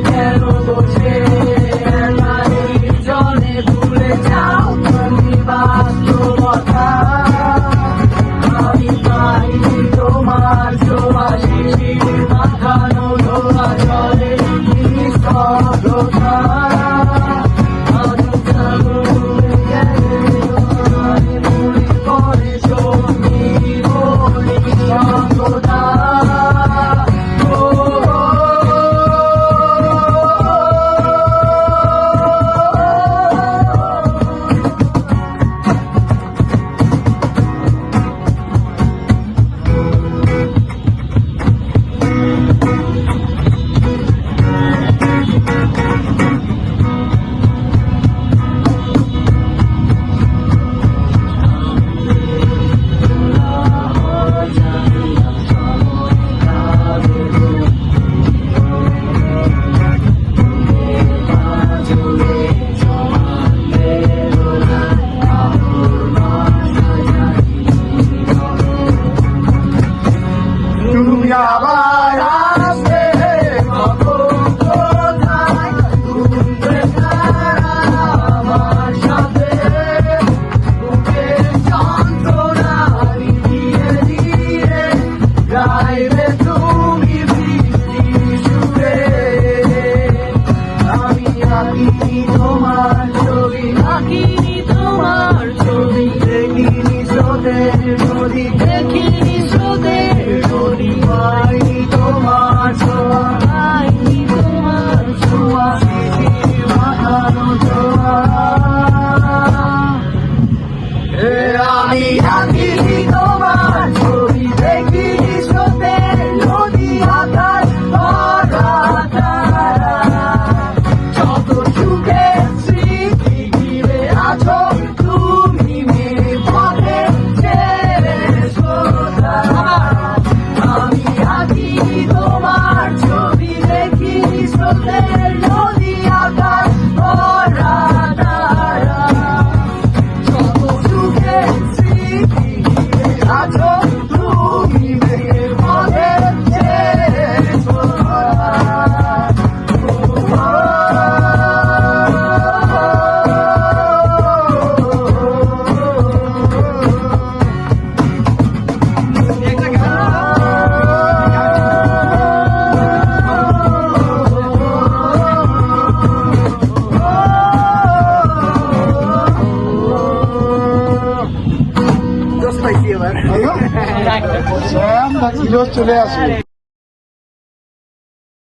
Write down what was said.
কেন বসে জনে ভুলে যাও তুমি বাস্তবতা আমি পাই তোমার ছোঁয়া শিশির মাখানো ধোয়া জলে নিস্তব্ধতা আবার আসবে কখন কোথায় ঘুরবে তারা আমার সাথে বুকের যন্ত্রণা ধীরে ধীরে গাইবে তুমি বৃষ্টি সুরে আমি আঁকিনি তোমার ছবি আঁকিনি তোমার ছবি দেখিনি স্রোতের নদী দেখিনি স্রোতের নদী পাইনি তোমার ছোঁয়া পাইনি তোমার ছোঁয়া শিশির মাখানো ছোঁয়া আমি আঁকিনি তোমার ছবি দেখিনি স্রোতের নদী আকাশ ভরা তারা যত সুখের স্মৃতি ঘিরে আছো তুমি মেয়ে পথে ছেড়ে সোজা আমি আঁকিনি তোমার ছবি দেখিনি স্রোতের নদী আকাশ ভরা তারা যত সুখের স্মৃতি ঘিরে আছো তুমি মেয়ে পথে ছেড়ে সোজা চলে আসবে।